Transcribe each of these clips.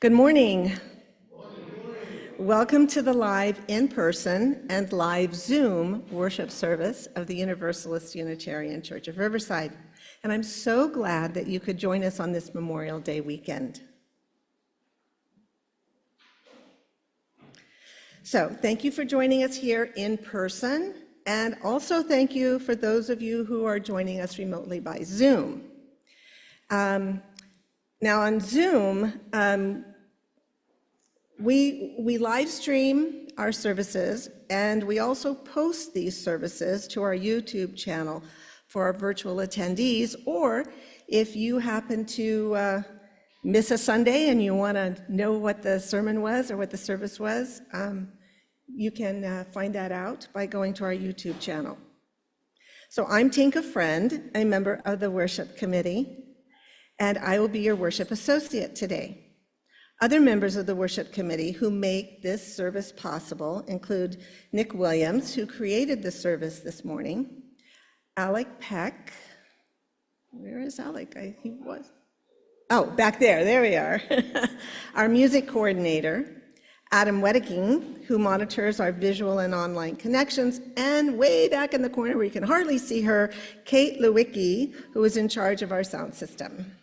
Good morning. Welcome to the live in-person and live Zoom worship service of the Universalist Unitarian Church of Riverside. And I'm so glad that you could join us on this Memorial Day weekend. So thank you for joining us here in person, and also thank you for those of you who are joining us remotely by Zoom. Now on Zoom, we live stream our services, and we also post these services to our YouTube channel for our virtual attendees, or if you happen to miss a Sunday and you want to know what the sermon was or what the service was, you can find that out by going to our YouTube channel. So I'm Tinka Friend, a member of the worship committee, and I will be your worship associate today. Other members of the worship committee who make this service possible include Nick Williams, who created the service this morning, Alec Peck. Where is Alec? He was. Oh, back there we are. Our music coordinator, Adam Wedeking, who monitors our visual and online connections, and way back in the corner where you can hardly see her, Kate Lewicki, who is in charge of our sound system.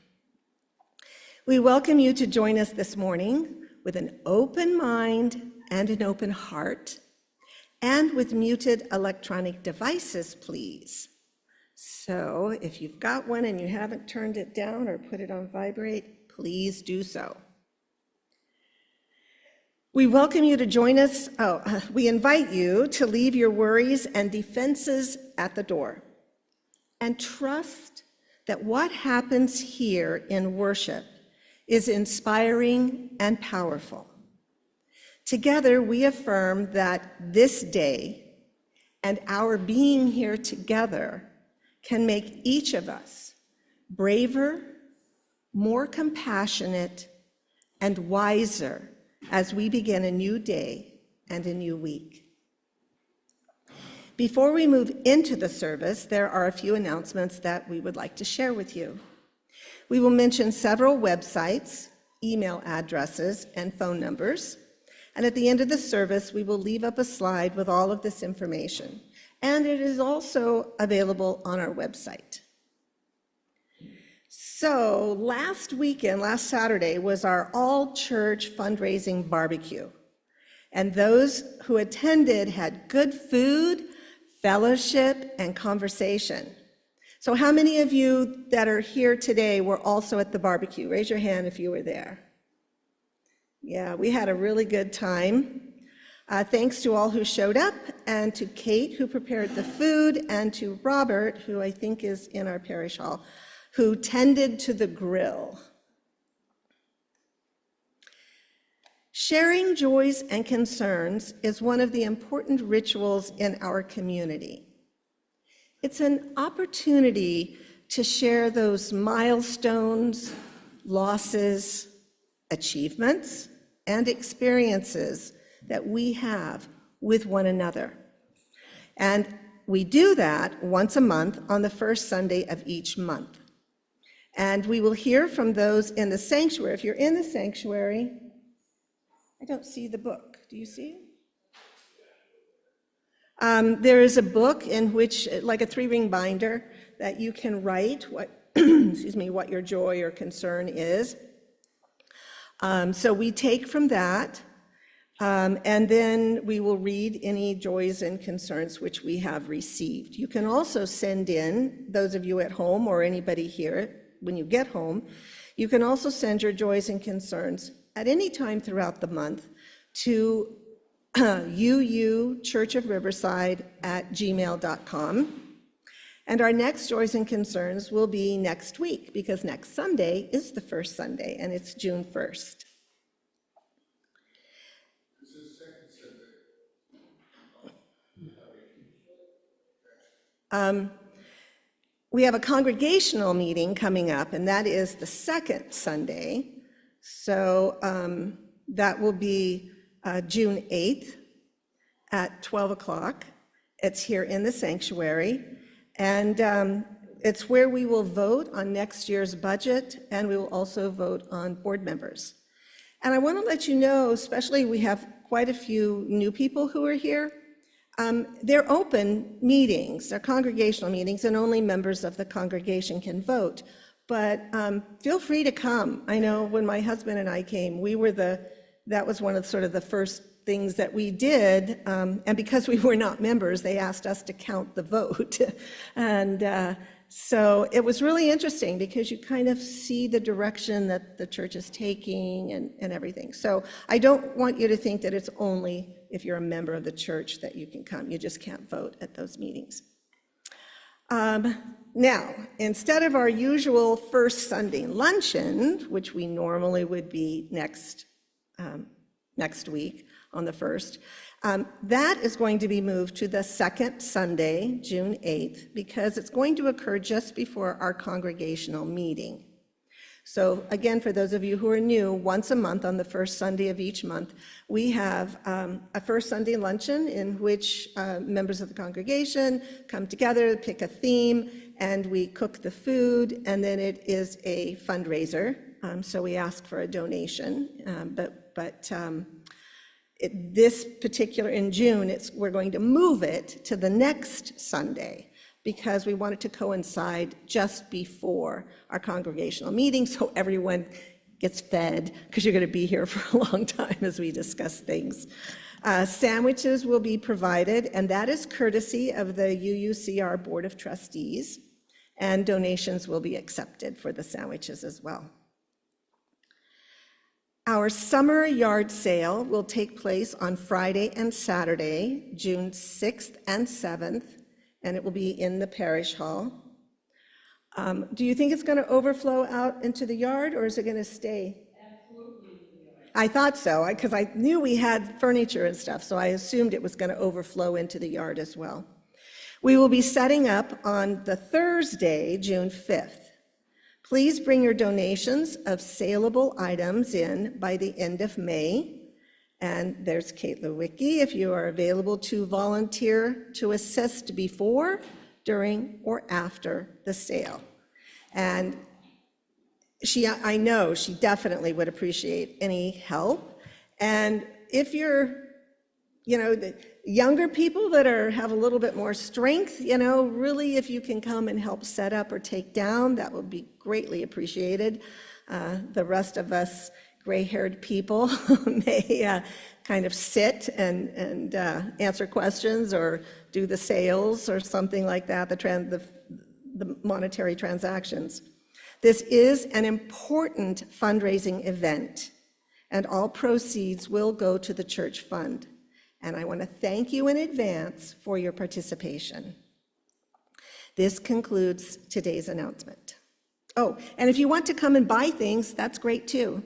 We welcome you to join us this morning with an open mind and an open heart, and with muted electronic devices, please. So if you've got one and you haven't turned it down or put it on vibrate, please do so. We welcome you to join us. We invite you to leave your worries and defenses at the door and trust that what happens here in worship is inspiring and powerful. Together, we affirm that this day and our being here together can make each of us braver, more compassionate, and wiser as we begin a new day and a new week. Before we move into the service, there are a few announcements that we would like to share with you. We will mention several websites, email addresses, and phone numbers. And at the end of the service, we will leave up a slide with all of this information. And it is also available on our website. So last Saturday, was our all-church fundraising barbecue. And those who attended had good food, fellowship, and conversation. So how many of you that are here today were also at the barbecue? Raise your hand if you were there. Yeah, we had a really good time. Thanks to all who showed up, and to Kate, who prepared the food, and to Robert, who I think is in our parish hall, who tended to the grill. Sharing joys and concerns is one of the important rituals in our community. It's an opportunity to share those milestones, losses, achievements, and experiences that we have with one another. And we do that once a month on the first Sunday of each month. And we will hear from those in the sanctuary. If you're in the sanctuary, I don't see the book. Do you see it? There is a book in which, like a 3-ring binder, that you can write what, what your joy or concern is. So we take from that, and then we will read any joys and concerns which we have received. You can also send in, those of you at home or anybody here, when you get home, you can also send your joys and concerns at any time throughout the month to uuchurchofriverside@gmail.com. And our next Joys and Concerns will be next week, because next Sunday is the first Sunday, and it's June 1st. This is second Sunday. We have a congregational meeting coming up, and that is the second Sunday. So that will be June 8th at 12 o'clock. It's here in the sanctuary, and it's where we will vote on next year's budget, and we will also vote on board members. And I want to let you know, especially we have quite a few new people who are here. They're open meetings, they're congregational meetings, and only members of the congregation can vote. But feel free to come. I know when my husband and I came, that was one of sort of the first things that we did. And because we were not members, they asked us to count the vote. And so it was really interesting because you kind of see the direction that the church is taking and everything. So I don't want you to think that it's only if you're a member of the church that you can come. You just can't vote at those meetings. Now, instead of our usual first Sunday luncheon, which we normally would be next week on the 1st, that is going to be moved to the second Sunday, June 8th, because it's going to occur just before our congregational meeting. So again, for those of you who are new, once a month on the first Sunday of each month, we have a first Sunday luncheon in which members of the congregation come together, pick a theme, and we cook the food, and then it is a fundraiser. So we ask for a donation, this particular, in June, we're going to move it to the next Sunday because we want it to coincide just before our congregational meeting so everyone gets fed, because you're going to be here for a long time as we discuss things. Sandwiches will be provided, and that is courtesy of the UUCR Board of Trustees, and donations will be accepted for the sandwiches as well. Our summer yard sale will take place on Friday and Saturday, June 6th and 7th, and it will be in the parish hall. Do you think it's going to overflow out into the yard, or is it going to stay? Absolutely. I thought so, because I knew we had furniture and stuff, so I assumed it was going to overflow into the yard as well. We will be setting up on the Thursday, June 5th. Please bring your donations of saleable items in by the end of May. And there's Kate Lewicki, if you are available to volunteer to assist before, during, or after the sale. And I know she definitely would appreciate any help. And if you're, the younger people that have a little bit more strength, really if you can come and help set up or take down, that would be greatly appreciated. The rest of us gray-haired people may kind of sit and answer questions or do the sales or something like that, the monetary transactions. This is an important fundraising event, and all proceeds will go to the church fund. And I want to thank you in advance for your participation. This concludes today's announcement. Oh, and if you want to come and buy things, that's great too.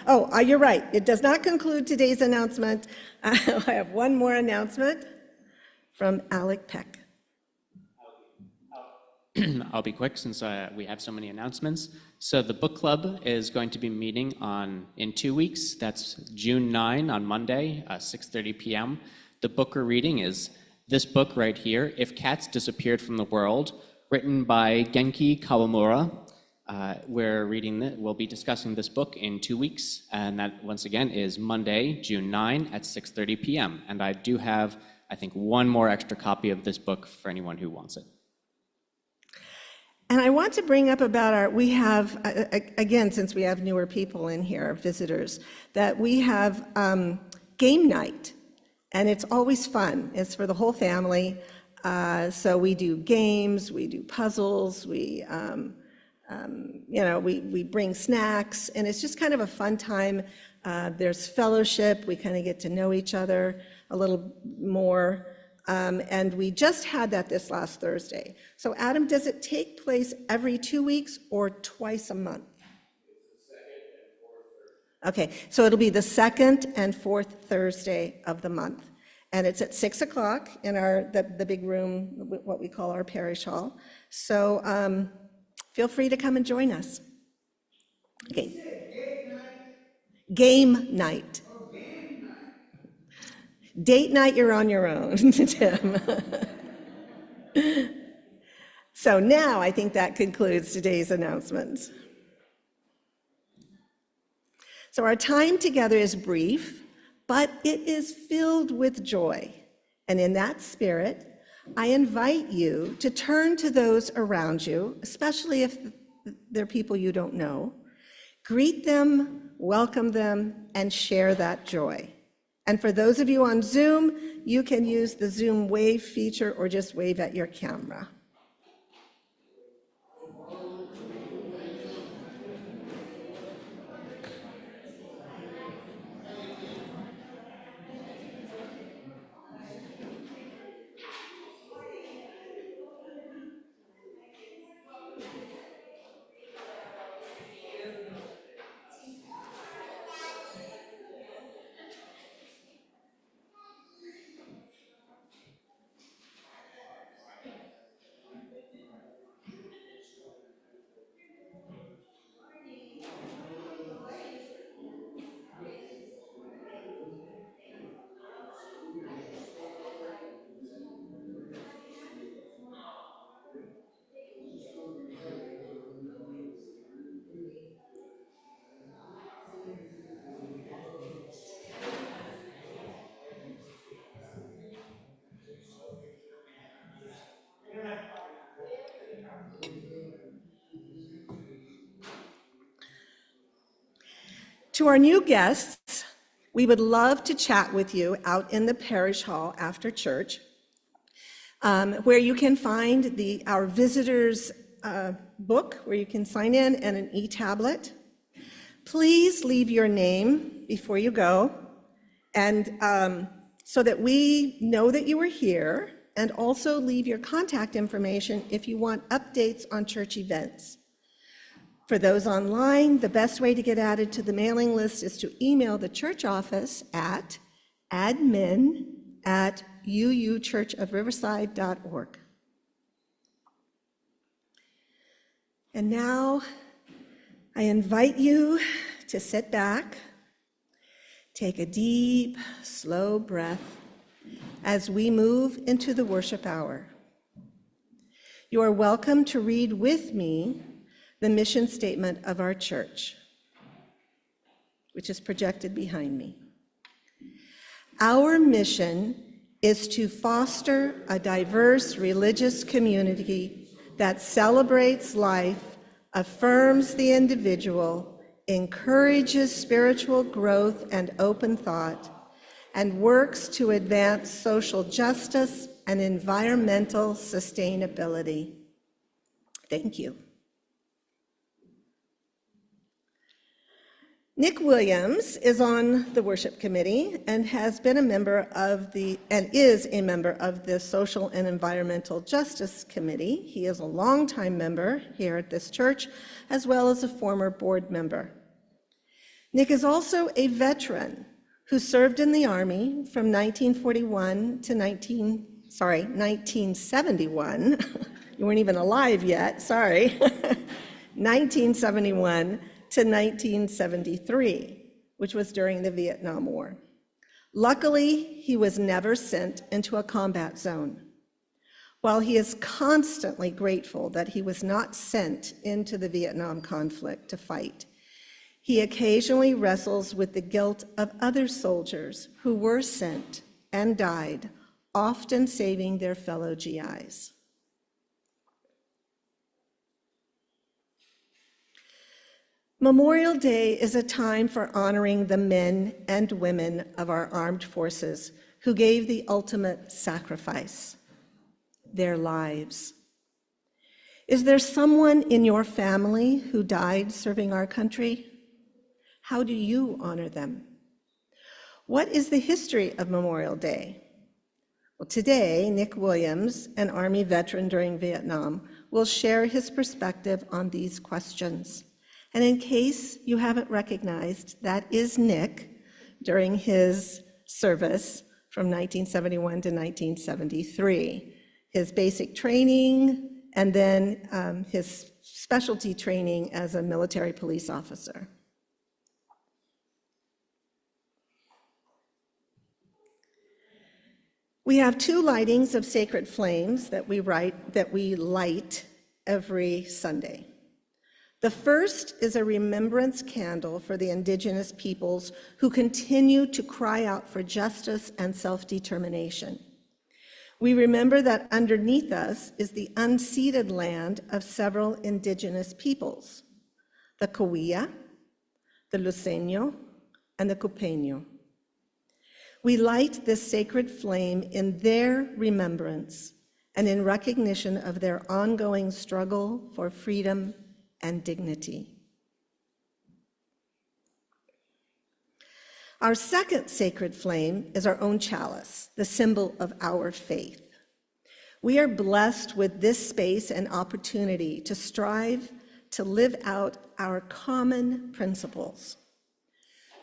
Oh, you're right. It does not conclude today's announcement. I have one more announcement from Alec Peck. I'll be quick since we have so many announcements. So the book club is going to be meeting in 2 weeks. That's June 9 on Monday, 6:30 p.m. The book we're reading is this book right here, If Cats Disappeared from the World, written by Genki Kawamura. We'll be discussing this book in 2 weeks, and that once again is Monday, June 9 at 6:30 p.m. And I do have, I think, one more extra copy of this book for anyone who wants it. And I want to bring up about we have, again, since we have newer people in here, visitors, that we have game night, and it's always fun. It's for the whole family. So we do games, we do puzzles, we bring snacks, and it's just kind of a fun time. There's fellowship, we kind of get to know each other a little more. And we just had that this last Thursday. So Adam, does it take place every 2 weeks or twice a month? It's the second and fourth Thursday. Okay, so it'll be the second and fourth Thursday of the month. And it's at 6 o'clock in the big room, what we call our parish hall. So feel free to come and join us. Okay. Game night. Date night, you're on your own, Tim. So now I think that concludes today's announcements. So our time together is brief, but it is filled with joy. And in that spirit, I invite you to turn to those around you, especially if they're people you don't know. Greet them, welcome them, and share that joy. And for those of you on Zoom, you can use the Zoom wave feature or just wave at your camera. To our new guests, we would love to chat with you out in the parish hall after church, where you can find our visitors book, where you can sign in, and an e-tablet. Please leave your name before you go, and so that we know that you were here, and also leave your contact information if you want updates on church events. For those online, the best way to get added to the mailing list is to email the church office at admin@uuchurchofriverside.org. And now I invite you to sit back, take a deep, slow breath as we move into the worship hour. You are welcome to read with me the mission statement of our church, which is projected behind me. Our mission is to foster a diverse religious community that celebrates life, affirms the individual, encourages spiritual growth and open thought, and works to advance social justice and environmental sustainability. Thank you. Nick Williams is on the worship committee and has been a member of is a member of the Social and Environmental Justice Committee. He is a longtime member here at this church, as well as a former board member. Nick is also a veteran who served in the Army from 1941 to 1971. You weren't even alive yet, sorry. 1971 to 1973, which was during the Vietnam War. Luckily, he was never sent into a combat zone. While he is constantly grateful that he was not sent into the Vietnam conflict to fight, he occasionally wrestles with the guilt of other soldiers who were sent and died, often saving their fellow GIs. Memorial Day is a time for honoring the men and women of our armed forces who gave the ultimate sacrifice, their lives. Is there someone in your family who died serving our country? How do you honor them? What is the history of Memorial Day? Well, today, Nick Williams, an Army veteran during Vietnam, will share his perspective on these questions. And in case you haven't recognized, that is Nick during his service from 1971 to 1973. His basic training, and then his specialty training as a military police officer. We have 2 lightings of sacred flames that we light every Sunday. The first is a remembrance candle for the Indigenous peoples who continue to cry out for justice and self-determination. We remember that underneath us is the unceded land of several Indigenous peoples, the Cahuilla, the Luiseño, and the Cupeño. We light this sacred flame in their remembrance and in recognition of their ongoing struggle for freedom and dignity. Our second sacred flame is our own chalice, the symbol of our faith. We are blessed with this space and opportunity to strive to live out our common principles,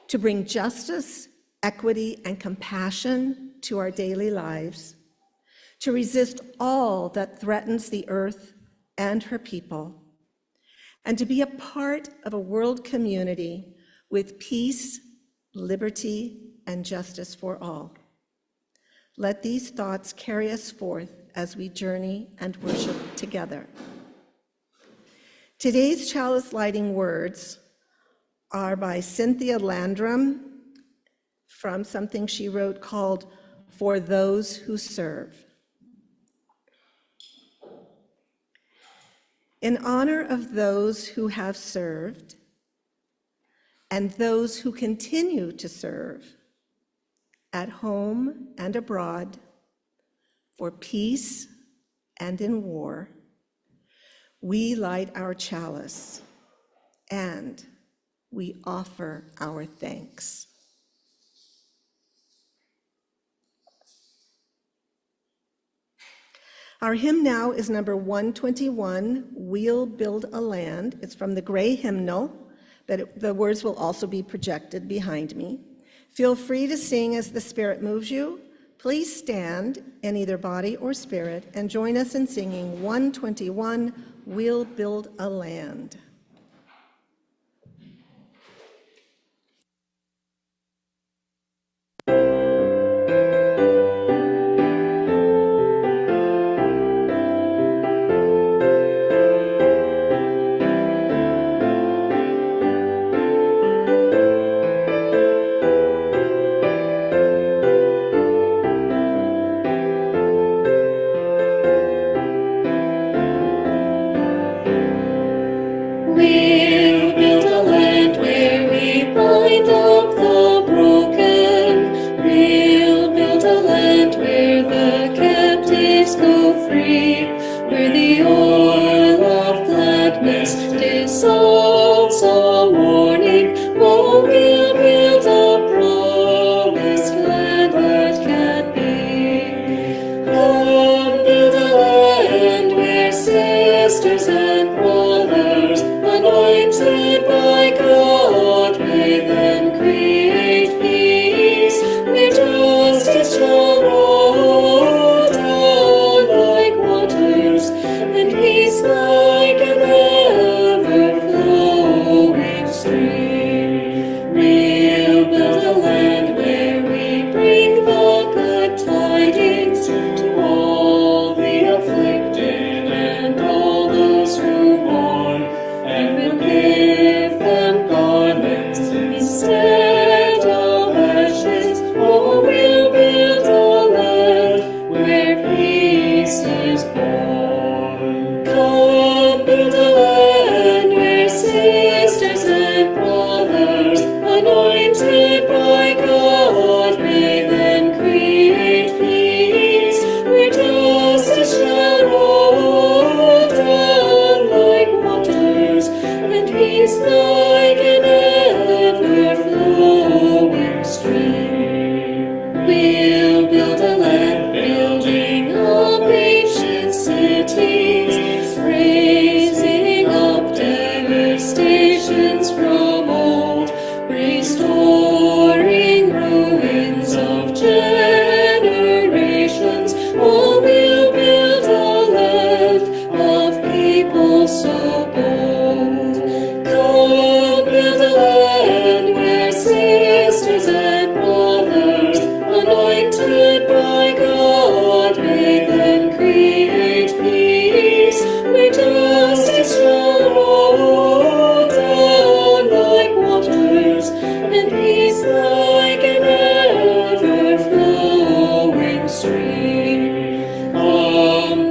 to bring justice, equity, and compassion to our daily lives, to resist all that threatens the earth and her people, and to be a part of a world community with peace, liberty, and justice for all. Let these thoughts carry us forth as we journey and worship together. Today's chalice lighting words are by Cynthia Landrum from something she wrote called For Those Who Serve. In honor of those who have served and those who continue to serve at home and abroad, for peace and in war, we light our chalice and we offer our thanks. Our hymn now is number 121, We'll Build a Land. It's from the Gray Hymnal, but the words will also be projected behind me. Feel free to sing as the Spirit moves you. Please stand in either body or spirit and join us in singing 121, We'll Build a Land. We'll build a land where we bind up the broken. We'll build a land where the captives go free, where the oil of gladness dissolves all mourning. Oh, we'll build a promised land that can be. Come, build a land where sisters and brothers, anointed by God, may then create peace, where justice shall roll down like waters, and peace like an ever-flowing stream. We'll build a land where we bring the good tidings to all the afflicted and all those who mourn, and we'll give them garments instead of ashes. Oh, we'll build a land where peace is born. Come, build a land where sisters and brothers, anointed by God, may then create peace, where justice shall roll down like waters, and peace like an ever-flowing and peace like an ever-flowing stream.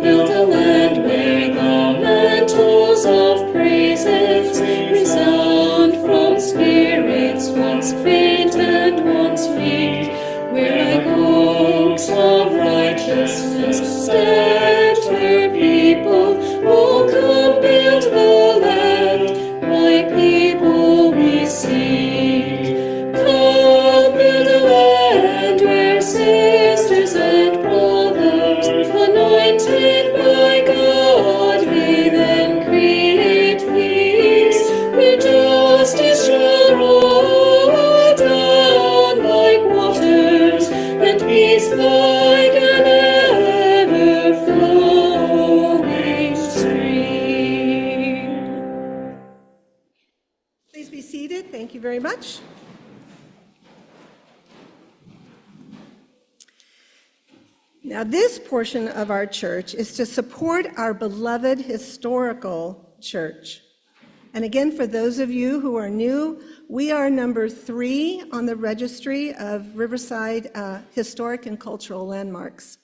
Build a land where the mantles of praises resound from spirits once faint and once weak, where like oaks of righteousness stand her people. Oh, come build the land, my people we seek. Come build a land where sisters and brothers, anointed by God, may then create peace, where justice shall roll down like waters, and peace like an ever-flowing stream. Please be seated. Thank you very much. Now, this portion of our church is to support our beloved historical church. And again, for those of you who are new, we are number 3 on the registry of Riverside Historic and Cultural Landmarks.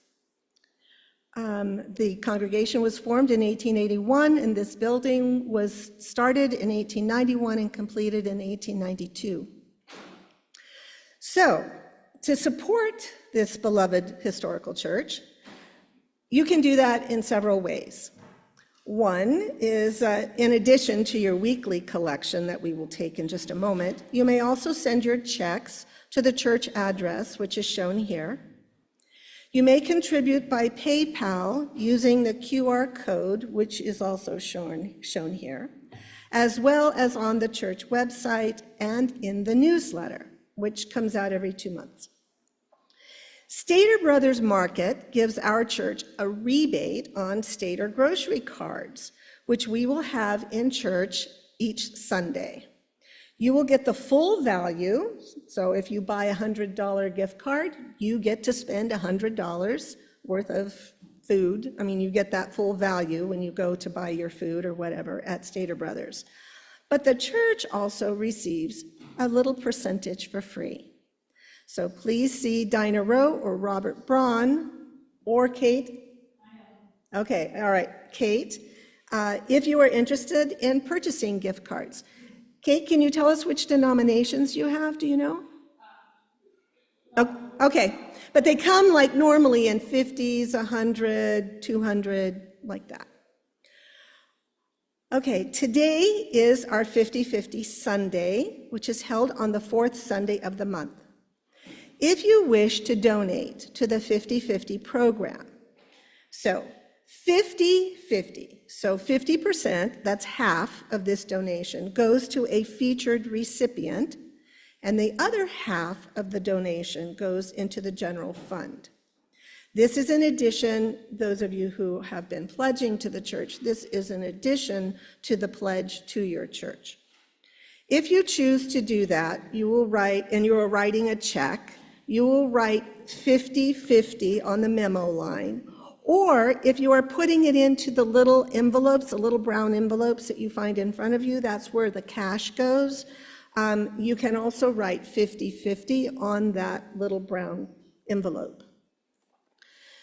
The congregation was formed in 1881, and this building was started in 1891 and completed in 1892. So, to support this beloved historical church, you can do that in several ways. One is, in addition to your weekly collection that we will take in just a moment, you may also send your checks to the church address, which is shown here. You may contribute by PayPal using the QR code, which is also shown here, as well as on the church website and in the newsletter, which comes out every 2 months. Stater Brothers Market gives our church a rebate on Stater grocery cards, which we will have in church each Sunday. You will get the full value, so if you buy a $100 gift card, you get to spend $100 worth of food. I mean, you get that full value when you go to buy your food or whatever at Stater Brothers. But the church also receives a little percentage for free. So please see Dinah Rowe or Robert Braun or Kate. Okay, all right, Kate, if you are interested in purchasing gift cards. Kate, can you tell us which denominations you have? Do you know? Okay, but they come like normally in 50s, 100, 200, like that. Okay, today is our 50-50 Sunday, which is held on the 4th Sunday of the month. If you wish to donate to the 50-50 program, so 50-50, so 50%, that's half of this donation, goes to a featured recipient, and the other half of the donation goes into the general fund. This is in addition, those of you who have been pledging to the church, this is in addition to the pledge to your church. If you choose to do that, you will write, and you are writing a check, you will write 50-50 on the memo line, or if you are putting it into the little envelopes, the little brown envelopes that you find in front of you, that's where the cash goes. You can also write 50-50 on that little brown envelope.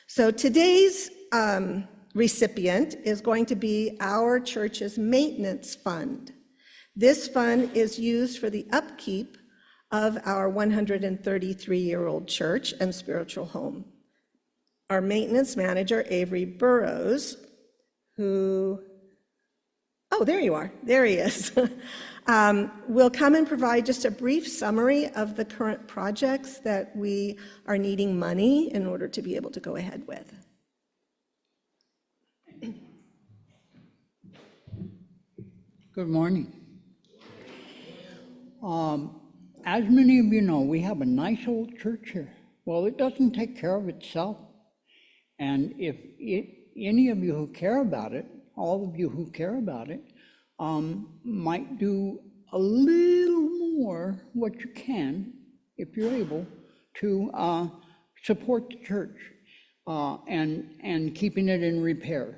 So today's recipient is going to be our church's maintenance fund. This fund is used for the upkeep of our 133-year-old church and spiritual home. Our maintenance manager, Avery Burrows, who, oh, there you are, there he is, will come and provide just a brief summary of the current projects that we are needing money in order to be able to go ahead with. Good morning. As many of you know, we have a nice old church here. Well, it doesn't take care of itself. And if any of you who care about it, all of you who care about it, might do a little more what you can, if you're able, to support the church and keeping it in repair.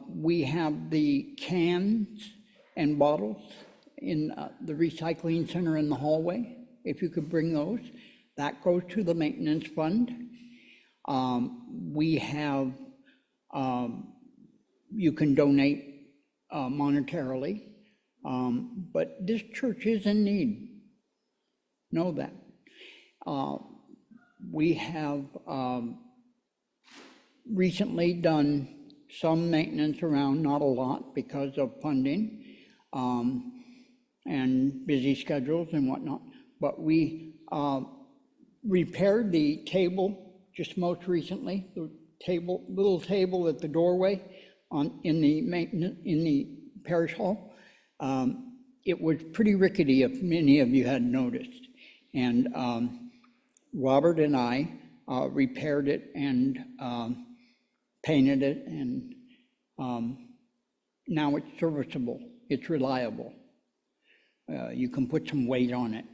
We have the cans and bottles in the recycling center in the hallway, if you could bring those, that goes to the maintenance fund. We have, you can donate monetarily, but this church is in need. Know that. We have recently done some maintenance around, not a lot because of funding and busy schedules and whatnot, but we repaired the table just most recently, the little table at the doorway in the parish hall. It was pretty rickety, if many of you had noticed, and Robert and I repaired it and painted it, and now it's serviceable, it's reliable. You can put some weight on it,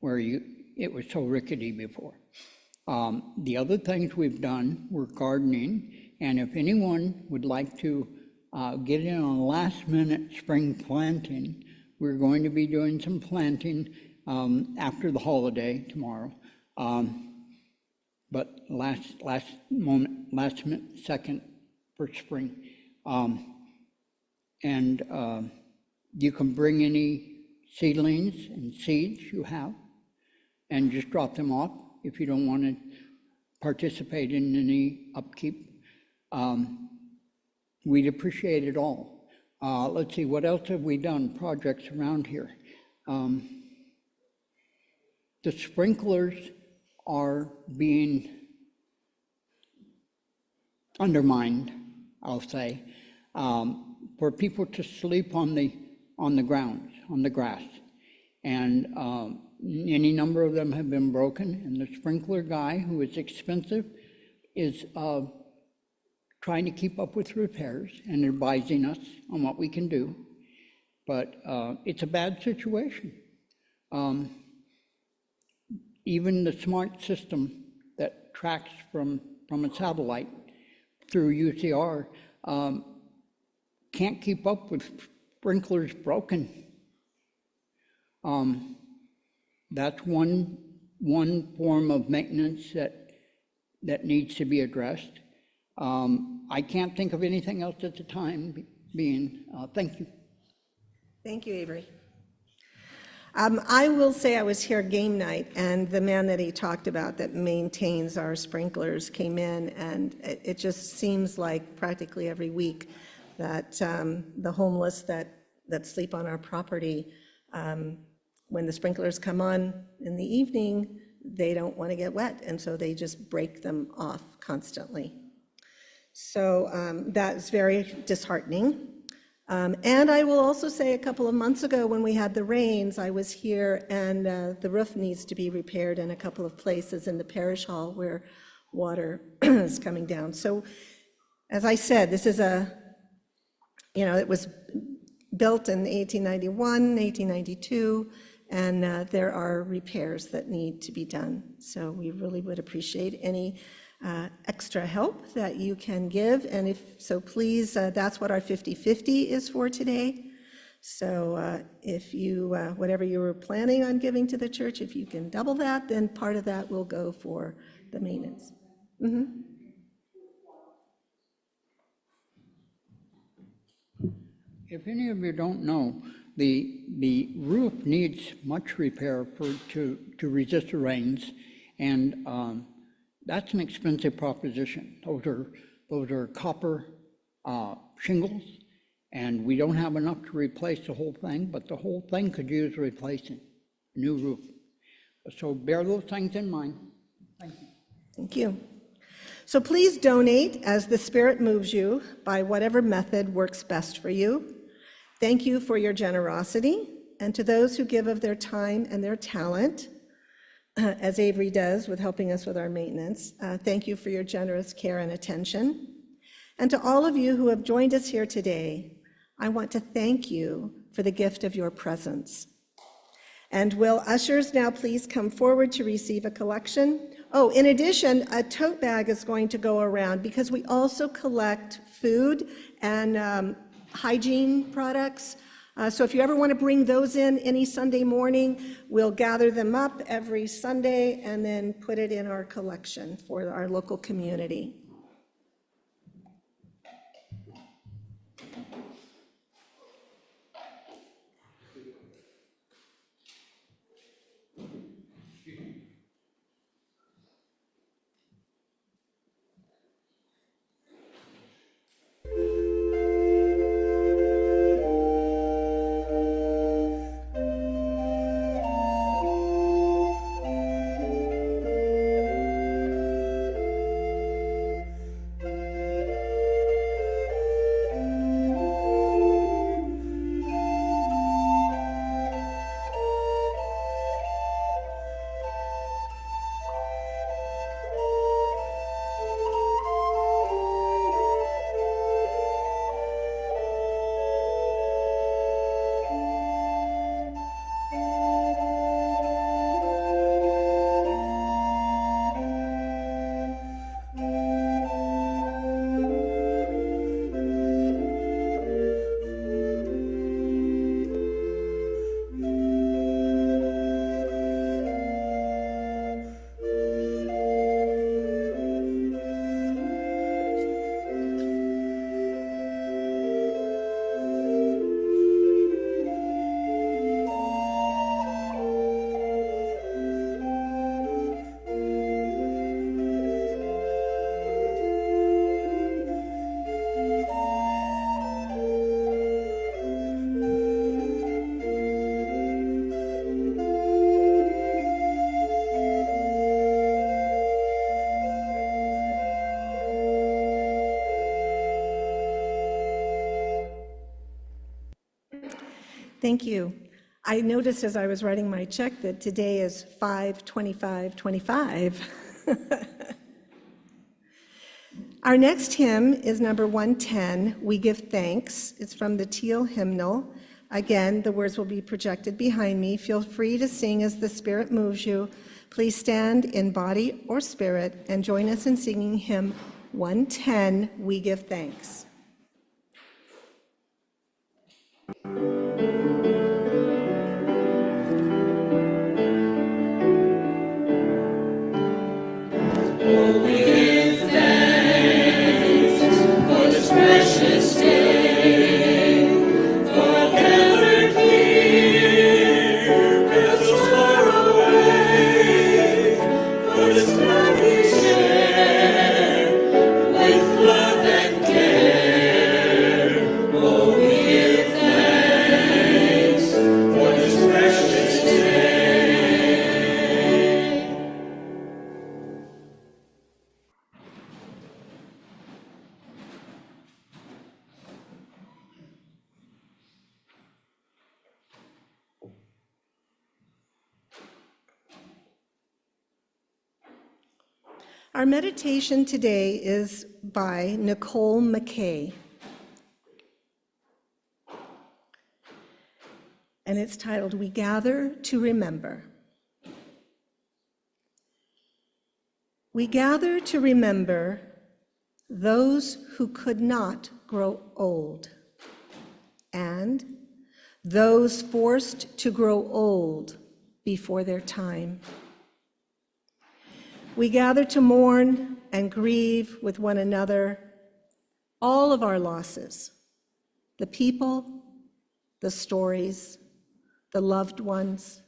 where it was so rickety before. The other things we've done were gardening, and if anyone would like to get in on last-minute spring planting, we're going to be doing some planting after the holiday tomorrow. But last minute, second for spring. You can bring any seedlings and seeds you have and just drop them off if you don't want to participate in any upkeep. We'd appreciate it all. Let's see, what else have we done, projects around here? The sprinklers are being undermined, I'll say, for people to sleep on the grounds, on the grass. And any number of them have been broken, and the sprinkler guy, who is expensive, is trying to keep up with repairs and advising us on what we can do. But it's a bad situation. Even the smart system that tracks from a satellite through UCR can't keep up with sprinklers broken. That's one form of maintenance that needs to be addressed. I can't think of anything else at the time being. Thank you. Thank you, Avery. I will say I was here game night, and the man that he talked about that maintains our sprinklers came in, and it just seems like practically every week that the homeless that sleep on our property, when the sprinklers come on in the evening, they don't want to get wet, and so they just break them off constantly. So that's very disheartening. And I will also say a couple of months ago when we had the rains, I was here, and the roof needs to be repaired in a couple of places in the parish hall where water is coming down. So as I said, this is it was built in 1891, 1892, and there are repairs that need to be done. So we really would appreciate any extra help that you can give, and if so, please, that's what our 50-50 is for today. So if you, whatever you were planning on giving to the church, if you can double that, then part of that will go for the maintenance. Mm-hmm. If any of you don't know, the roof needs much repair to resist the rains, and that's an expensive proposition. Those are copper shingles, and we don't have enough to replace the whole thing, but the whole thing could use replacing, new roof. So bear those things in mind. Thank you. Thank you. So please donate as the Spirit moves you by whatever method works best for you. Thank you for your generosity, and to those who give of their time and their talent, as Avery does with helping us with our maintenance. Thank you for your generous care and attention. And to all of you who have joined us here today, I want to thank you for the gift of your presence. And will ushers now please come forward to receive a collection? Oh, in addition, a tote bag is going to go around because we also collect food and hygiene products So if you ever want to bring those in any Sunday morning, we'll gather them up every Sunday and then put it in our collection for our local community. Thank you. I noticed as I was writing my check that today is 5/25/25. Our next hymn is number 110, We Give Thanks. It's from the Teal Hymnal. Again, the words will be projected behind me. Feel free to sing as the Spirit moves you. Please stand in body or spirit and join us in singing hymn 110, We Give Thanks. Precious day, forever clear, as far away, for this time we share, with love and care. Oh, we give thanks for this precious day. Our meditation today is by Nicole McKay, and it's titled, We Gather to Remember. We gather to remember those who could not grow old, and those forced to grow old before their time. We gather to mourn and grieve with one another all of our losses, the people, the stories, the loved ones,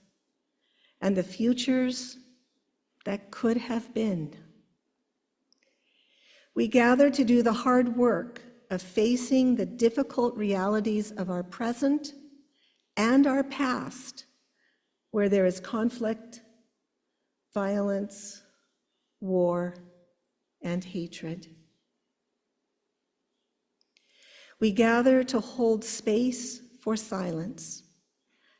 and the futures that could have been. We gather to do the hard work of facing the difficult realities of our present and our past, where there is conflict, violence, war, and hatred. We gather to hold space for silence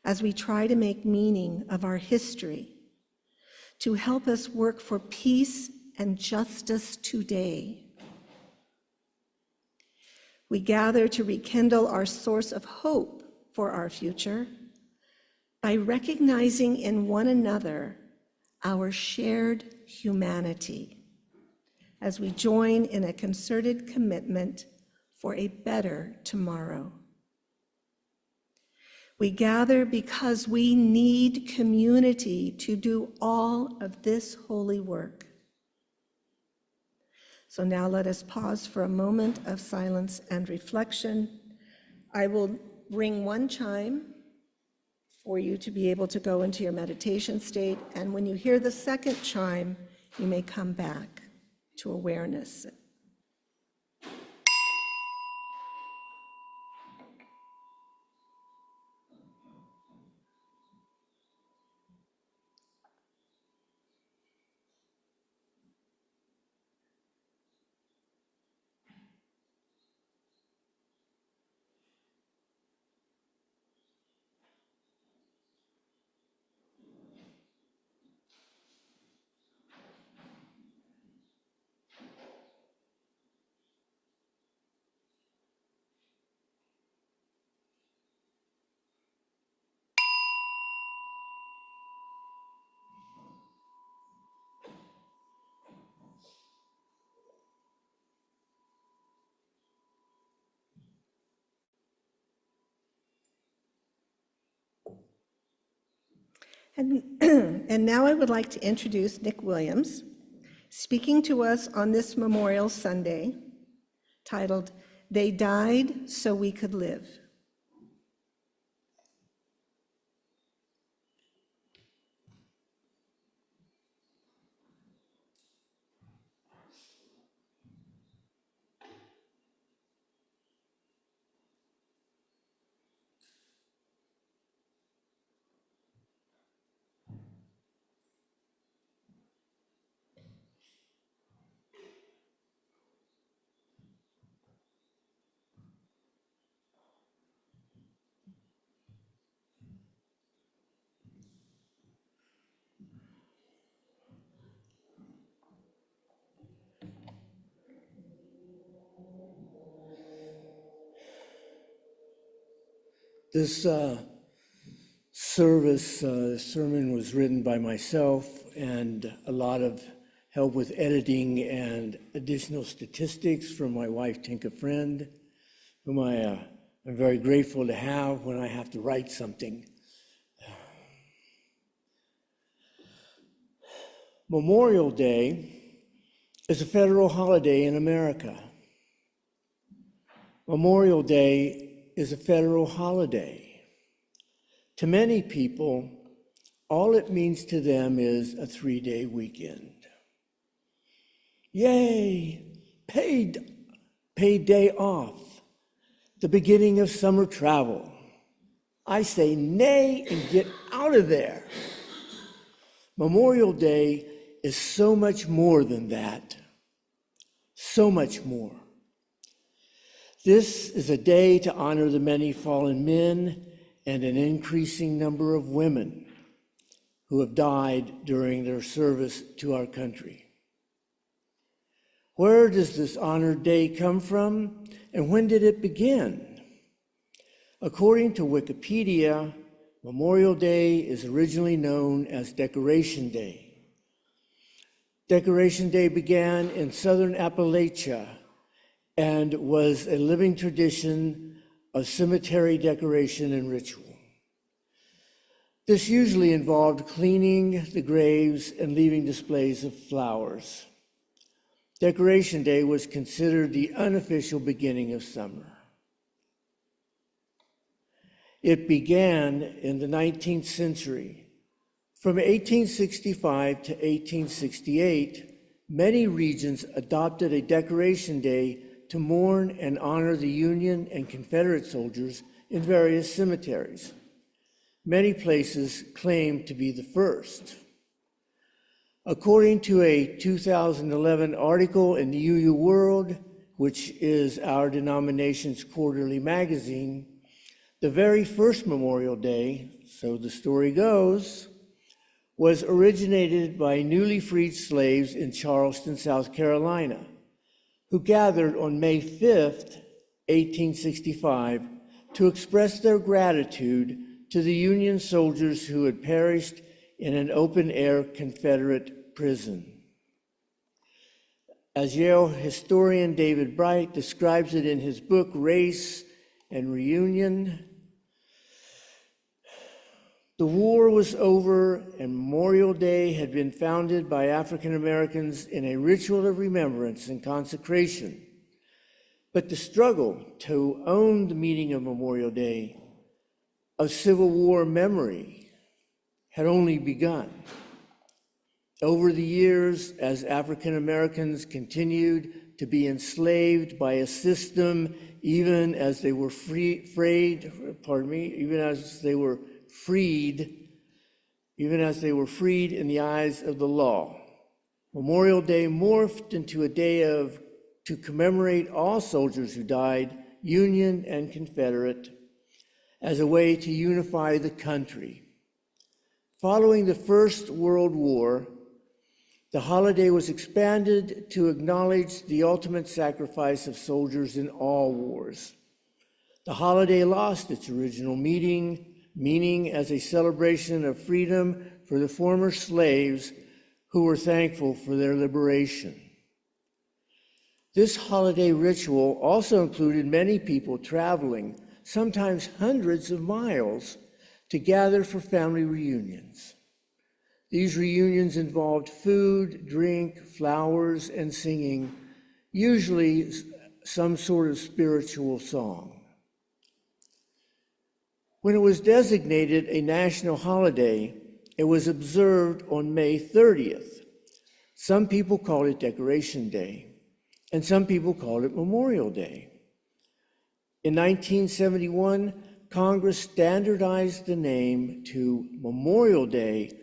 as we try to make meaning of our history, to help us work for peace and justice today. We gather to rekindle our source of hope for our future by recognizing in one another our shared humanity as we join in a concerted commitment for a better tomorrow. We gather because we need community to do all of this holy work. So now let us pause for a moment of silence and reflection. I will ring one chime for you to be able to go into your meditation state, and when you hear the second chime, you may come back to awareness. And now I would like to introduce Nick Williams, speaking to us on this Memorial Sunday, titled, "They Died So We Could Live." This sermon was written by myself, and a lot of help with editing and additional statistics from my wife, Tinka Friend, whom I'm very grateful to have when I have to write something. Memorial Day is a federal holiday in America. Memorial Day is a federal holiday. To many people, all it means to them is a 3-day weekend. Yay, paid day off, the beginning of summer travel. I say nay and get out of there. Memorial Day is so much more than that, so much more. This is a day to honor the many fallen men and an increasing number of women who have died during their service to our country. Where does this honored day come from, and when did it begin? According to Wikipedia, Memorial Day is originally known as Decoration Day. Decoration Day began in southern Appalachia and was a living tradition of cemetery decoration and ritual. This usually involved cleaning the graves and leaving displays of flowers. Decoration Day was considered the unofficial beginning of summer. It began in the 19th century. From 1865 to 1868, many regions adopted a Decoration Day to mourn and honor the Union and Confederate soldiers in various cemeteries. Many places claim to be the first. According to a 2011 article in the UU World, which is our denomination's quarterly magazine, the very first Memorial Day, so the story goes, was originated by newly freed slaves in Charleston, South Carolina, who gathered on May 5th, 1865, to express their gratitude to the Union soldiers who had perished in an open-air Confederate prison. As Yale historian David Bright describes it in his book, Race and Reunion, The war was over, and Memorial Day had been founded by African Americans in a ritual of remembrance and consecration. But the struggle to own the meaning of Memorial Day, of Civil War memory, had only begun. Over the years, as African Americans continued to be enslaved by a system, even as they were freed in the eyes of the law, Memorial Day morphed into a day to commemorate all soldiers who died, Union and Confederate, as a way to unify the country. Following the First World War, the holiday was expanded to acknowledge the ultimate sacrifice of soldiers in all wars. The holiday lost its original meaning as a celebration of freedom for the former slaves who were thankful for their liberation. This holiday ritual also included many people traveling, sometimes hundreds of miles, to gather for family reunions. These reunions involved food, drink, flowers, and singing, usually some sort of spiritual song. When it was designated a national holiday, it was observed on May 30th. Some people called it Decoration Day, and some people called it Memorial Day. In 1971, Congress standardized the name to Memorial Day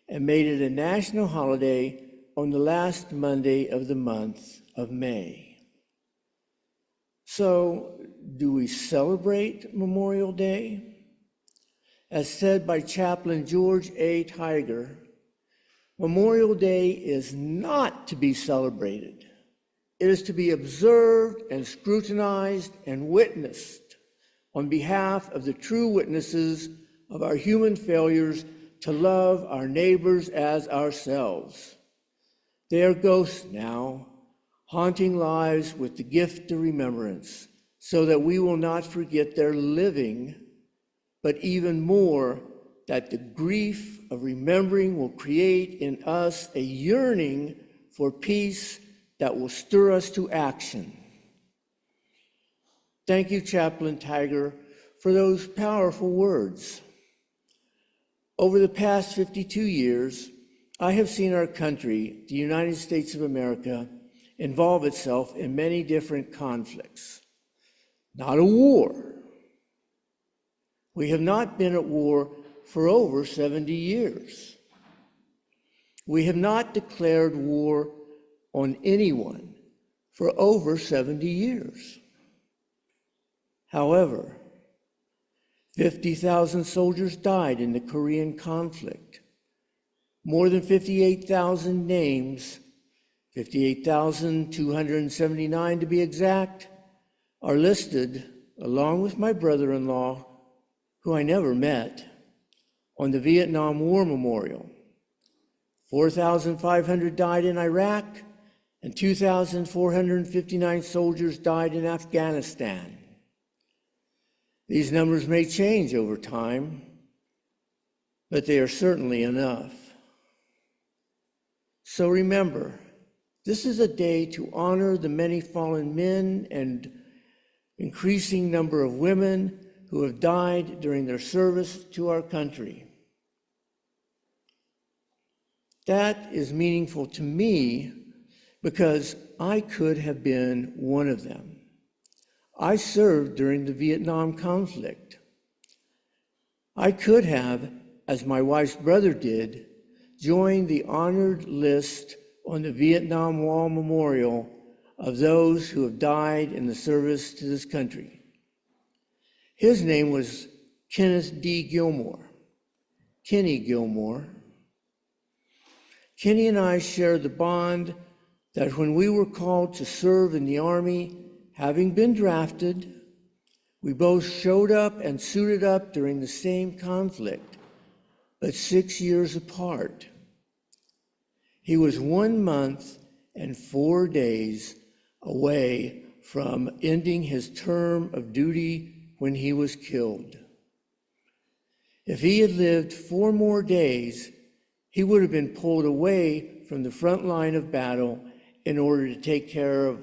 and made it a national holiday on the last Monday of the month of May. So, do we celebrate Memorial Day? As said by Chaplain George A. Tiger, Memorial Day is not to be celebrated. It is to be observed and scrutinized and witnessed on behalf of the true witnesses of our human failures to love our neighbors as ourselves. They are ghosts now, haunting lives with the gift of remembrance, so that we will not forget their living, but even more, that the grief of remembering will create in us a yearning for peace that will stir us to action. Thank you, Chaplain Tiger, for those powerful words. Over the past 52 years, I have seen our country, the United States of America, involve itself in many different conflicts. Not a war. We have not been at war for over 70 years. We have not declared war on anyone for over 70 years. However, 50,000 soldiers died in the Korean conflict. More than 58,000 names, 58,279 to be exact, are listed, along with my brother-in-law, who I never met, on the Vietnam War Memorial. 4,500 died in Iraq, and 2,459 soldiers died in Afghanistan. These numbers may change over time, but they are certainly enough. So remember, this is a day to honor the many fallen men and increasing number of women who have died during their service to our country. That is meaningful to me because I could have been one of them. I served during the Vietnam conflict. I could have, as my wife's brother did, joined the honored list on the Vietnam War Memorial of those who have died in the service to this country. His name was Kenneth D. Gilmore, Kenny Gilmore. Kenny and I shared the bond that when we were called to serve in the Army, having been drafted, we both showed up and suited up during the same conflict, but 6 years apart. He was 1 month and 4 days away from ending his term of duty when he was killed. If he had lived 4 more days, he would have been pulled away from the front line of battle in order to take care of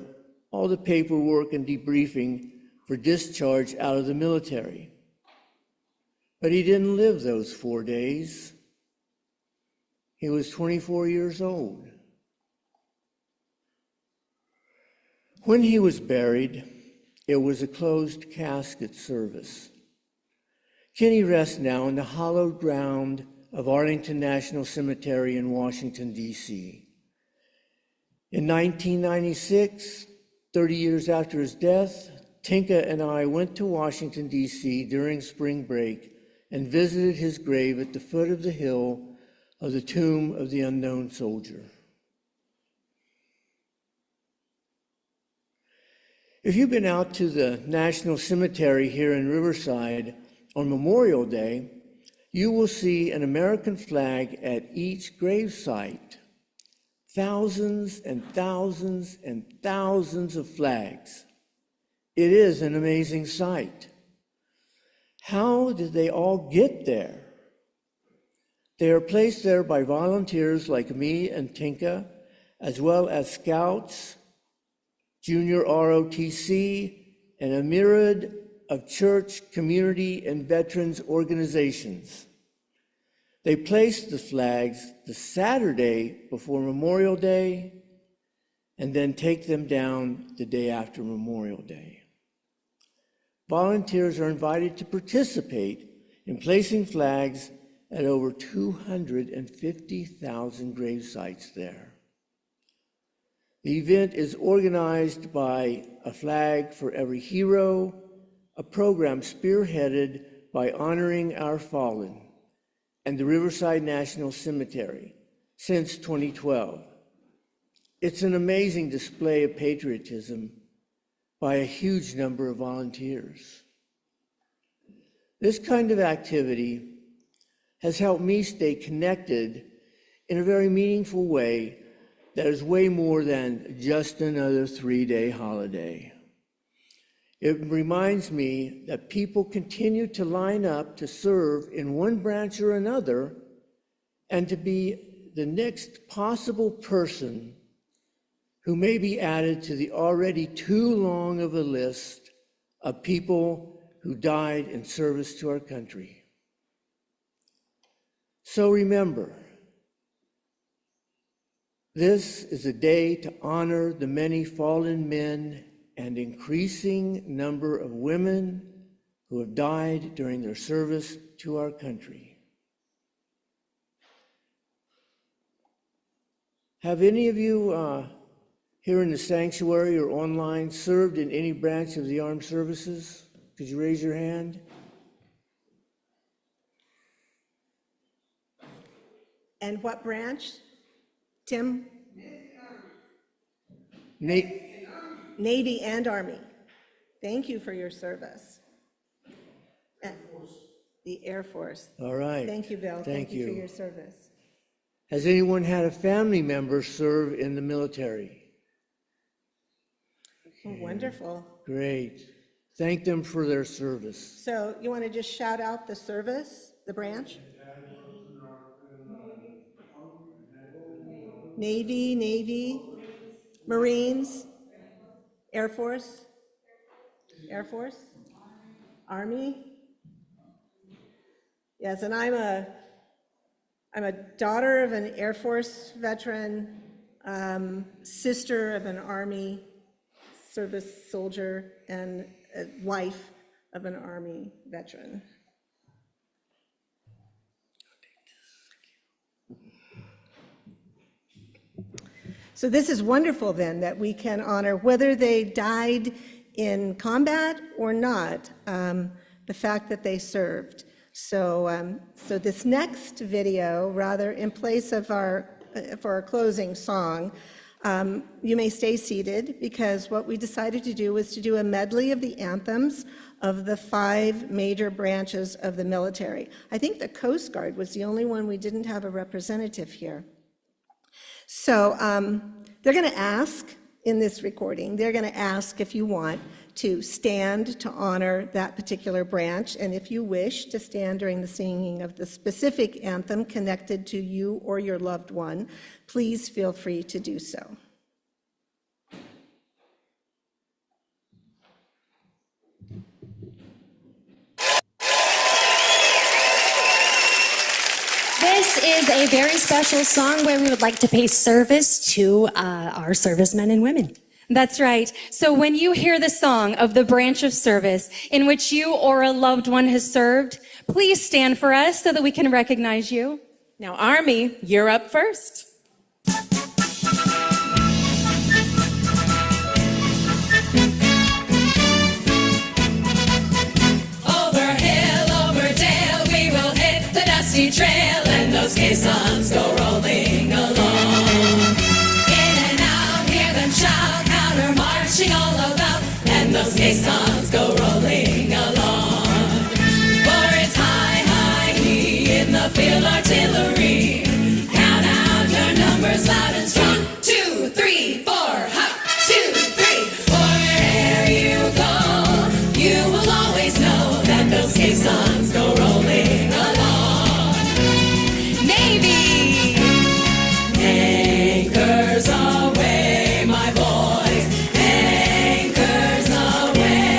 all the paperwork and debriefing for discharge out of the military. But he didn't live those 4 days. He was 24 years old. When he was buried, it was a closed casket service. Kenny rests now in the hallowed ground of Arlington National Cemetery in Washington, D.C. In 1996, 30 years after his death, Tinka and I went to Washington, D.C. during spring break and visited his grave at the foot of the hill of the Tomb of the Unknown Soldier. If you've been out to the National Cemetery here in Riverside on Memorial Day, you will see an American flag at each gravesite. Thousands and thousands and thousands of flags. It is an amazing sight. How did they all get there? They are placed there by volunteers like me and Tinka, as well as scouts, junior ROTC, and a myriad of church, community, and veterans organizations. They placed the flags the Saturday before Memorial Day and then take them down the day after Memorial Day. Volunteers are invited to participate in placing flags at over 250,000 grave sites there. The event is organized by A Flag for Every Hero, a program spearheaded by Honoring Our Fallen and the Riverside National Cemetery since 2012. It's an amazing display of patriotism by a huge number of volunteers. This kind of activity has helped me stay connected in a very meaningful way that is way more than just another 3-day holiday. It reminds me that people continue to line up to serve in one branch or another and to be the next possible person who may be added to the already too long of a list of people who died in service to our country. So remember, this is a day to honor the many fallen men and increasing number of women who have died during their service to our country. Have any of you here in the sanctuary or online served in any branch of the armed services? Could you raise your hand? And what branch? Tim? Navy and Army. Thank you for your service. The Air Force. All right. Thank you, Bill. Thank you for your service. Has anyone had a family member serve in the military? Oh, wonderful. Great. Thank them for their service. So you want to just shout out the service, the branch? Navy, Marines, Air Force, Army. Yes, and I'm a daughter of an Air Force veteran, sister of an Army service soldier, and a wife of an Army veteran. So this is wonderful then, that we can honor, whether they died in combat or not, the fact that they served. So, so this next video, rather in place of for our closing song, you may stay seated, because what we decided to do was to do a medley of the anthems of the 5 major branches of the military. I think the Coast Guard was the only one we didn't have a representative here. So they're going to ask in this recording, they're going to ask, if you want, to stand to honor that particular branch. And if you wish to stand during the singing of the specific anthem connected to you or your loved one, please feel free to do so. This is a very special song where we would like to pay service to our servicemen and women. That's right. So when you hear the song of the branch of service in which you or a loved one has served, please stand for us so that we can recognize you. Now, Army, you're up first. Over hill, over dale, we will hit the dusty trail, and those caissons go rolling along. In and out, hear them shout, counter marching all about, and those caissons go rolling along. For it's high, high, he in the field artillery. Count out your numbers loud and strong. 2, 3, 4, hop, 2, 3. For wherever you go, you will always know that those caissons go rolling along. Navy! Anchors away, my boys, anchors away.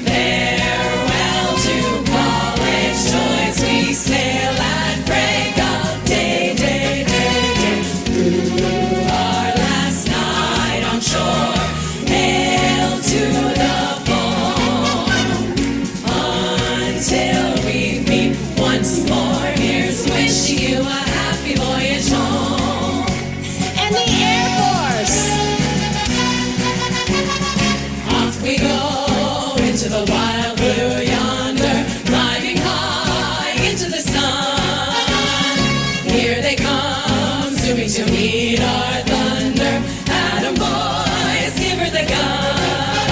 Farewell to college joys, we sail at break of day, day, day, day. Through our last night on shore, hail to the foam. Until we meet once more, here's wishing you a happy voyage home. And the Air Force! Off we go into the wild blue yonder, climbing high into the sun. Here they come, zooming to meet our thunder. Atom boys, give her the gun.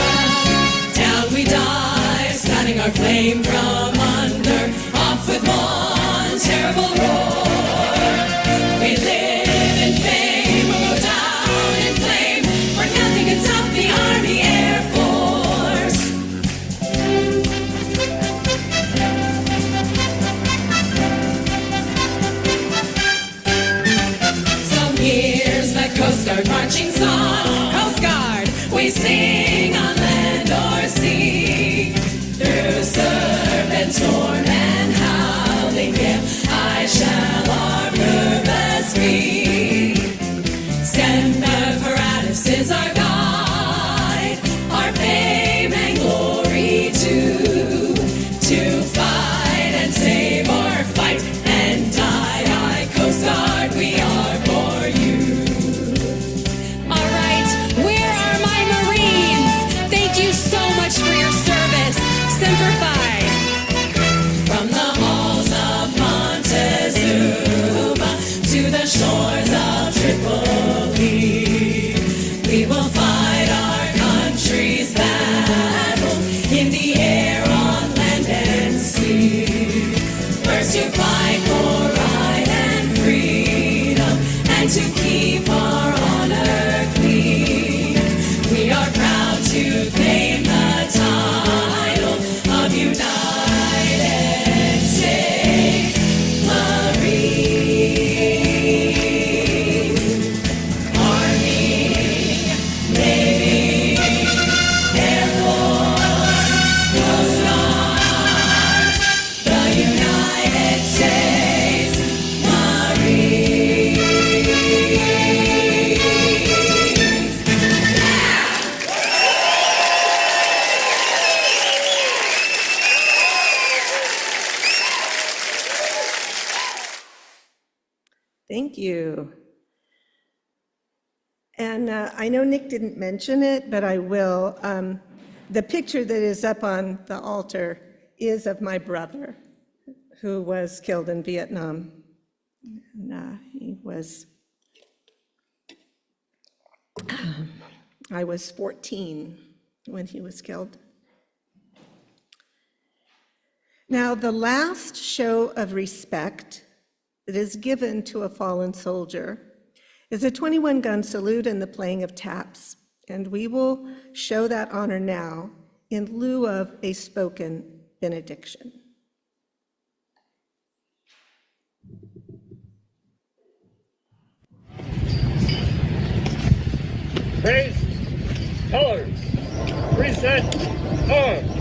Down we dive, starting our flame from under. Off with one terrible roar. We live in fame, we'll go down in flame, for nothing can stop the Army Air Force. So here's the Coast Guard marching song. Coast Guard, we sing on land or sea. Through surf and storm and howling gale, I shall our purpose be. Semper Paratus is our guide, our fame and glory too. To fight and save or fight and die, I Coast Guard, we are for you. All right, where are my Marines? Thank you so much for your service. Semper Fi. From the halls of Montezuma to the shores of Tripoli, we will fight our country's battles in the air, on land and sea. First to fight for right and freedom, and to keep our honor clean. We are proud to claim the title of United States Marines. Army, Navy, Air Force, Coast Guard, the United States Marines. Thank you. And I know Nick didn't mention it, but I will. The picture that is up on the altar is of my brother, who was killed in Vietnam. And, I was 14 when he was killed. Now, the last show of respect that is given to a fallen soldier is a 21-gun salute and the playing of taps. And we will show that honor now in lieu of a spoken benediction. Praise, colors, reset, on.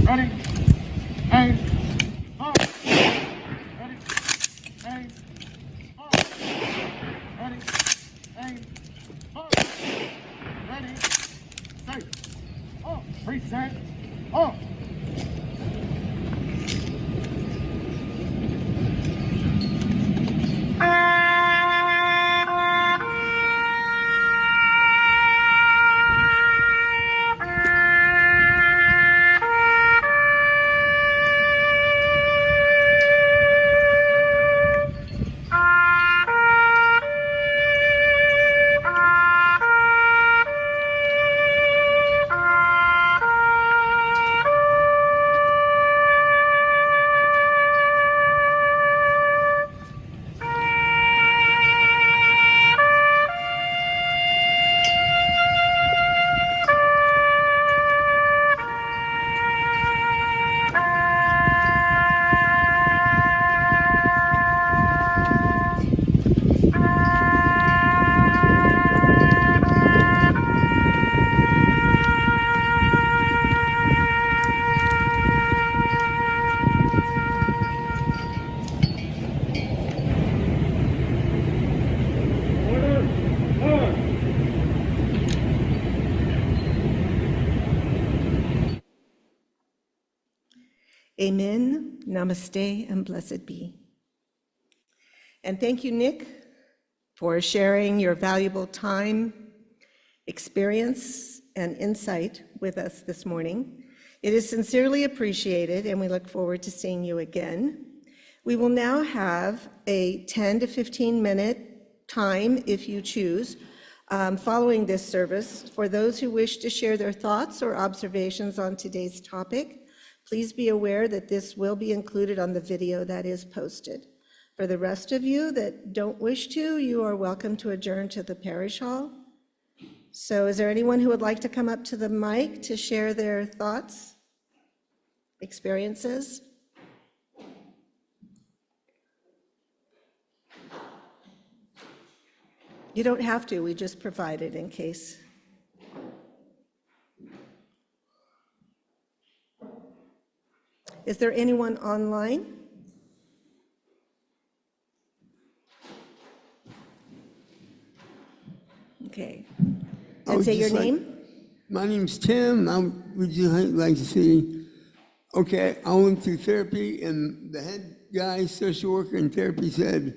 Ready, aim, up. Ready, aim, up. Ready, aim, up. Ready, safe, up. Reset, up. Amen, namaste, and blessed be. And thank you, Nick, for sharing your valuable time, experience, and insight with us this morning. It is sincerely appreciated, and we look forward to seeing you again. We will now have a 10 to 15-minute time, if you choose, following this service. For those who wish to share their thoughts or observations on today's topic, please be aware that this will be included on the video that is posted. For the rest of you that don't wish to, you are welcome to adjourn to the parish hall. So is there anyone who would like to come up to the mic to share their thoughts, experiences? You don't have to, we just provide it in case. Is there anyone online? Okay. And say your name? My name's Tim. I would just like to see, okay, I went through therapy and the head guy, social worker in therapy said,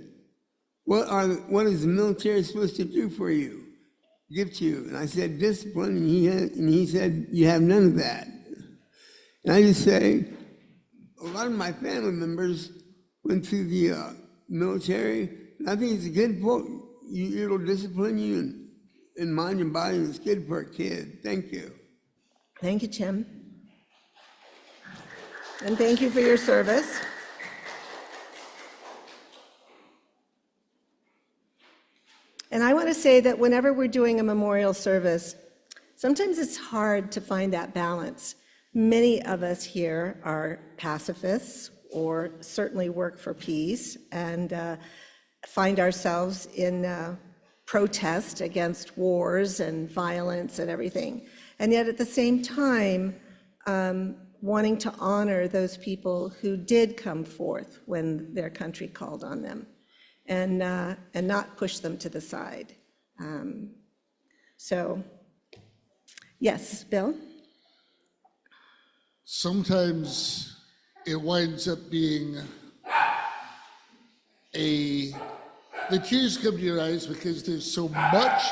what is the military supposed to do for you? Give to you? And I said, discipline, and he said, you have none of that. And I just say, a lot of my family members went through the military, and I think it's a good book. It'll discipline you in mind and body, and it's good for a kid. Thank you. Thank you, Tim. And thank you for your service. And I want to say that whenever we're doing a memorial service, sometimes it's hard to find that balance. Many of us here are pacifists or certainly work for peace and find ourselves in protest against wars and violence and everything. And yet at the same time, wanting to honor those people who did come forth when their country called on them and not push them to the side. So, yes, Bill? Sometimes it winds up being the tears come to your eyes because there's so much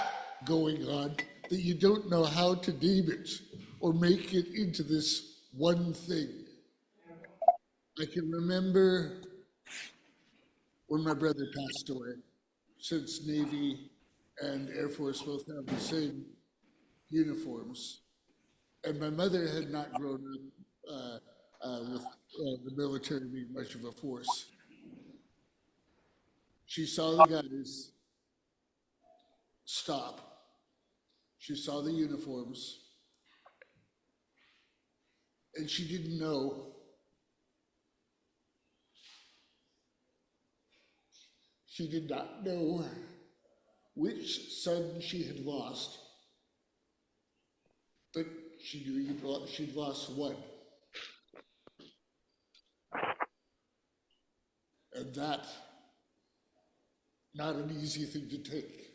going on that you don't know how to name it or make it into this one thing. I can remember when my brother passed away, since Navy and Air Force both have the same uniforms. And my mother had not grown up with the military being much of a force. She saw the guys stop. She saw the uniforms. And she didn't know. She did not know which son she had lost, but she knew she'd lost one. And that, not an easy thing to take.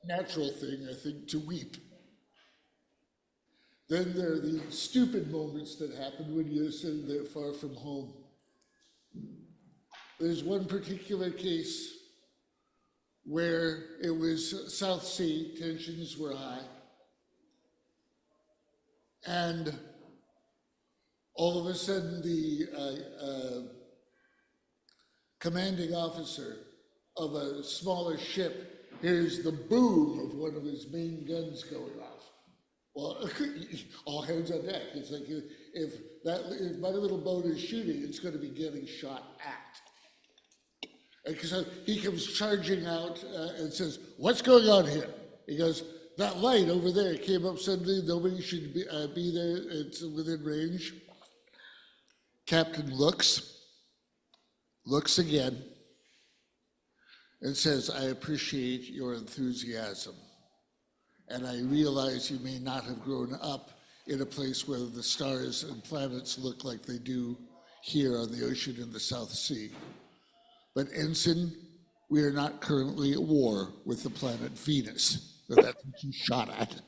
Natural thing, I think, to weep. Then there are the stupid moments that happen when you're sitting there far from home. There's one particular case where it was South Sea, tensions were high, and all of a sudden the commanding officer of a smaller ship hears the boom of one of his main guns going off. Well, all hands on deck. It's like if my little boat is shooting, it's going to be getting shot at. And so he comes charging out and says, "What's going on here?" He goes, "That light over there came up suddenly. Nobody should be there. It's within range." Captain looks again, and says, "I appreciate your enthusiasm. And I realize you may not have grown up in a place where the stars and planets look like they do here on the ocean in the South Sea. But Ensign, we are not currently at war with the planet Venus." So that's what you shot at.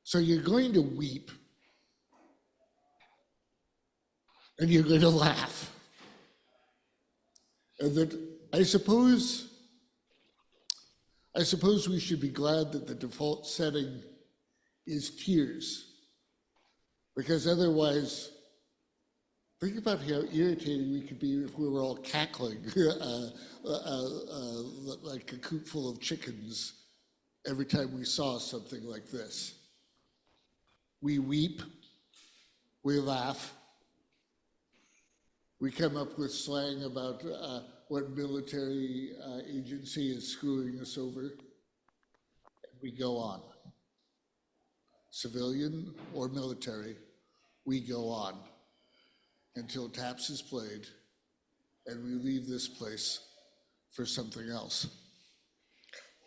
So you're going to weep, and you're going to laugh. And that I suppose we should be glad that the default setting is tears, because otherwise, think about how irritating we could be if we were all cackling like a coop full of chickens every time we saw something like this. We weep, we laugh, we come up with slang about what military agency is screwing us over, and we go on. Civilian or military, we go on until taps is played and we leave this place for something else.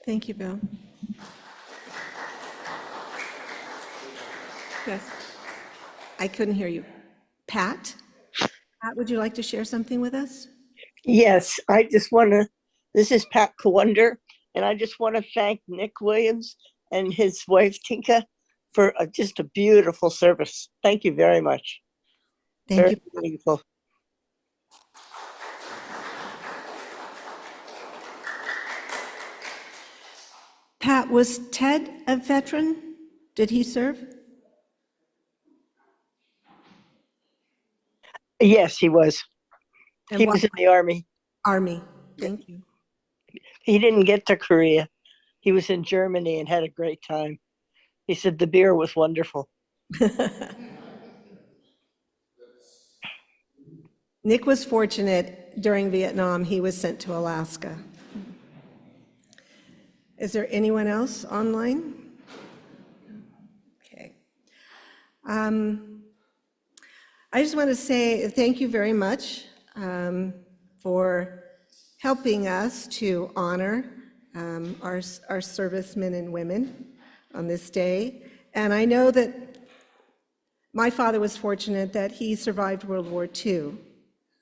Thank you, Bill. Yes. I couldn't hear you. Pat? Pat, would you like to share something with us? Yes, I just want to, this is Pat Kawunder, and I just want to thank Nick Williams and his wife Tinka for just a beautiful service. Thank you very much. Thank you. Very beautiful. Pat, was Ted a veteran? Did he serve? Yes, he was. And He what was in the Army. Army? Thank you. He didn't get to Korea. He was in Germany and had a great time. He said the beer was wonderful. Nick was fortunate during Vietnam. He was sent to Alaska. Is there anyone else online? Okay. I just want to say thank you very much for helping us to honor our servicemen and women on this day. And I know that my father was fortunate that he survived World War II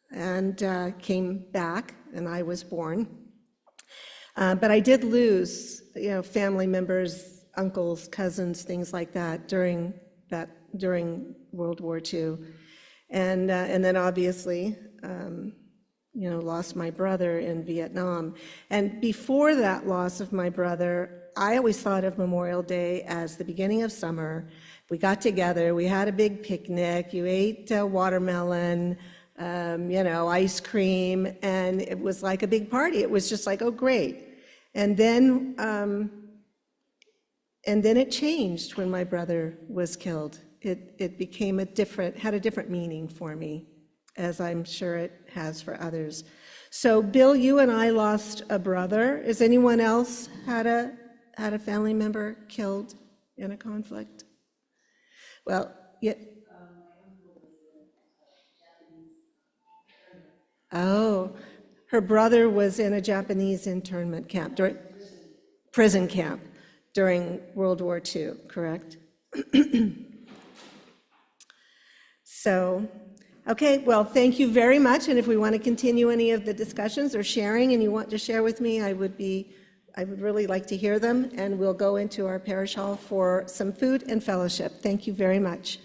and came back, and I was born. But I did lose, family members uncles, cousins, things like that during World War II. And then obviously, lost my brother in Vietnam. And before that loss of my brother, I always thought of Memorial Day as the beginning of summer. We got together, we had a big picnic, you ate watermelon, ice cream, and it was like a big party. It was just like, oh, great. And then it changed when my brother was killed. It became had a different meaning for me, as I'm sure it has for others. So Bill, you and I lost a brother. Has anyone else had a family member killed in a conflict? Well, yeah. Oh, her brother was in a Japanese internment camp, prison camp during World War II, correct? So, okay, well, thank you very much. And if we want to continue any of the discussions or sharing, and you want to share with me, I would really like to hear them. And we'll go into our parish hall for some food and fellowship. Thank you very much.